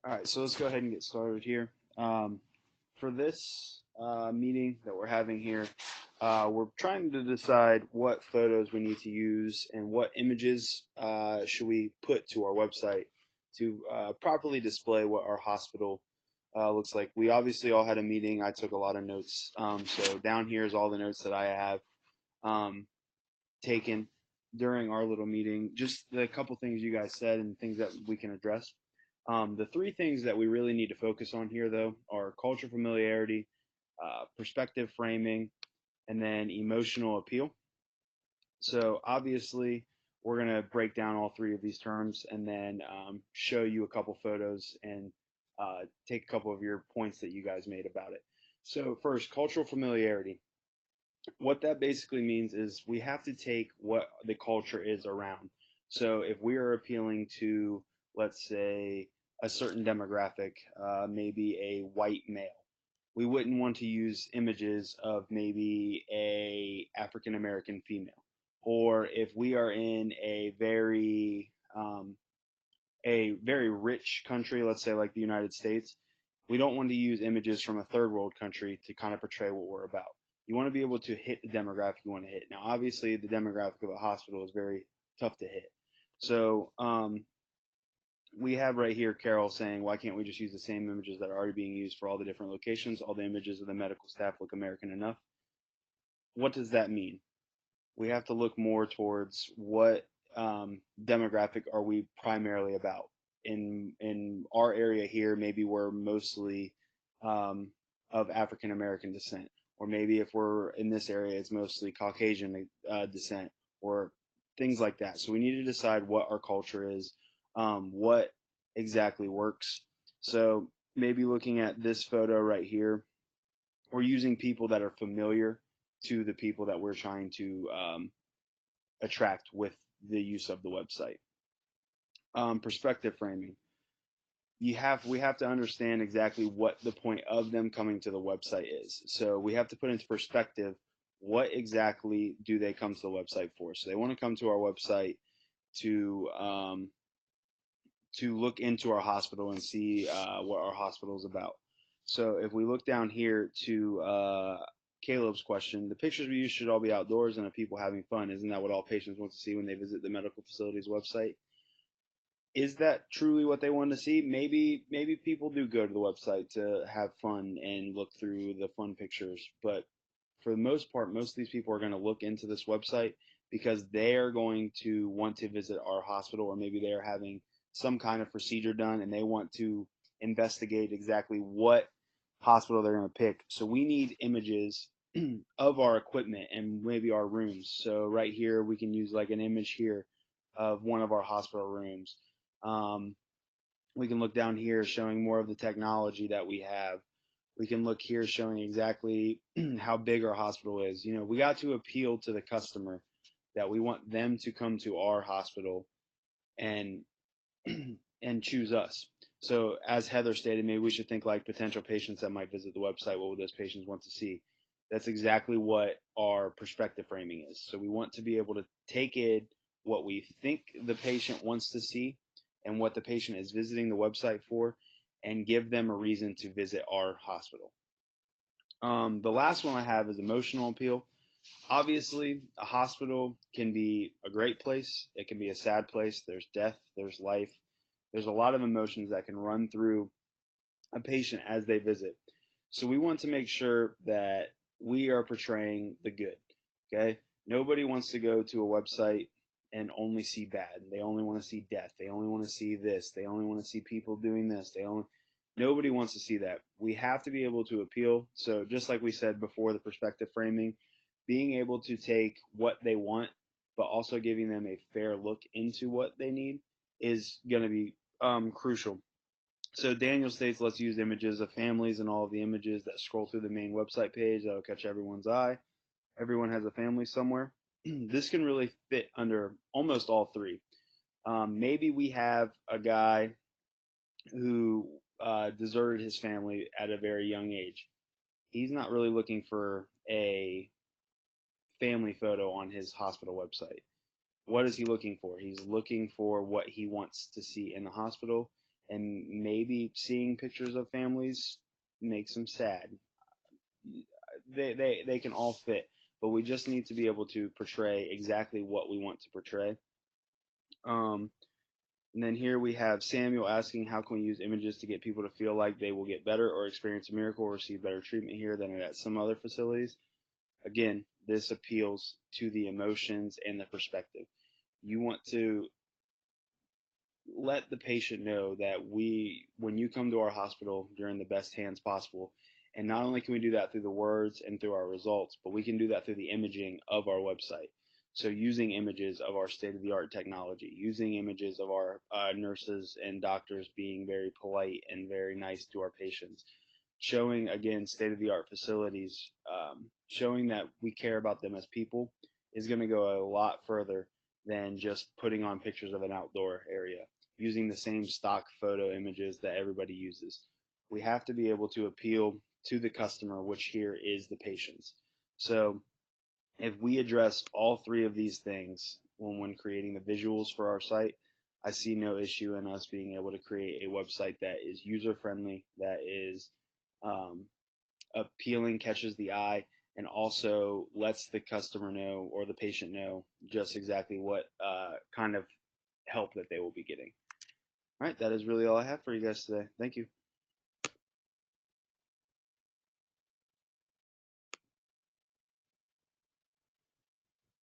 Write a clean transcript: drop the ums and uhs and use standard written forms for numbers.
All right, so let's go ahead and get started here. For this meeting that we're having here, we're trying to decide what photos we need to use and what images should we put to our website to properly display what our hospital looks like. We obviously all had a meeting. I took a lot of notes. So down here is all the notes that I have um, taken during our little meeting. Just the couple things you guys said and things that we can address. The three things that we really need to focus on here, though, are culture familiarity, perspective framing, and then emotional appeal. So obviously, we're going to break down all three of these terms and then show you a couple photos and take a couple of your points that you guys made about it. So first, cultural familiarity. What that basically means is we have to take what the culture is around. So if we are appealing to, let's say, a certain demographic, maybe a white male, we wouldn't want to use images of maybe a African American female. Or if we are in a very rich country, let's say like the United States, we don't want to use images from a third world country to kind of portray what we're about. You want to be able to hit the demographic you want to hit. Now, obviously, the demographic of a hospital is very tough to hit. So we have right here Carol saying, why can't we just use the same images that are already being used for all the different locations? All the images of the medical staff look American enough. What does that mean? We have to look more towards what demographic are we primarily about. In our area here, maybe we're mostly of African American descent, or maybe if we're in this area, it's mostly Caucasian descent, or things like that. So we need to decide what our culture is, what exactly works. So maybe looking at this photo right here, we're using people that are familiar to the people that we're trying to attract with the use of the website. Perspective framing. We have to understand exactly what the point of them coming to the website is. So we have to put into perspective what exactly do they come to the website for. So they want to come to our website to look into our hospital and see what our hospital is about. So if we look down here to Caleb's question, the pictures we use should all be outdoors and of people having fun. Isn't that what all patients want to see when they visit the medical facility's website? Is that truly what they want to see? Maybe people do go to the website to have fun and look through the fun pictures, but for the most part, most of these people are going to look into this website because they are going to want to visit our hospital, or maybe they are having some kind of procedure done and they want to investigate exactly what hospital they're going to pick. So we need images of our equipment and maybe our rooms. So right here, we can use like an image here of one of our hospital rooms. Um, we can look down here showing more of the technology that we have. We can look here showing exactly how big our hospital is. You know, we got to appeal to the customer that we want them to come to our hospital and and choose us. So as Heather stated, maybe we should think like potential patients that might visit the website. What would those patients want to see? That's exactly what our perspective framing is. So we want to be able to take in what we think the patient wants to see and what the patient is visiting the website for and give them a reason to visit our hospital. The last one I have is emotional appeal. Obviously, a hospital can be a great place. It can be a sad place. There's death, there's life. There's a lot of emotions that can run through a patient as they visit. So we want to make sure that we are portraying the good. Okay. Nobody wants to go to a website and only see bad. They only want to see death. They only want to see this. They only want to see people doing this. Nobody wants to see that. We have to be able to appeal. So just like we said before, the perspective framing, being able to take what they want, but also giving them a fair look into what they need is going to be crucial. So Daniel states, let's use images of families and all of the images that scroll through the main website page. That'll catch everyone's eye. Everyone has a family somewhere. This can really fit under almost all three. Maybe we have a guy who deserted his family at a very young age. He's not really looking for a family photo on his hospital website. What is he looking for? He's looking for what he wants to see in the hospital, and maybe seeing pictures of families makes them sad. They can all fit, but we just need to be able to portray exactly what we want to portray. Um, and then here we have Samuel asking, how can we use images to get people to feel like they will get better or experience a miracle or receive better treatment here than at some other facilities? Again, this appeals to the emotions and the perspective. You want to let the patient know that when you come to our hospital, you're in the best hands possible. And not only can we do that through the words and through our results, but we can do that through the imaging of our website. So using images of our state-of-the-art technology, using images of our nurses and doctors being very polite and very nice to our patients, showing again state-of-the-art facilities, showing that we care about them as people is going to go a lot further than just putting on pictures of an outdoor area, using the same stock photo images that everybody uses. We have to be able to appeal to the customer, which here is the patients. So if we address all three of these things when creating the visuals for our site, I see no issue in us being able to create a website that is user friendly, that is um, appealing, catches the eye, and also lets the customer know or the patient know just exactly what kind of help that they will be getting. All right, that is really all I have for you guys today. Thank you.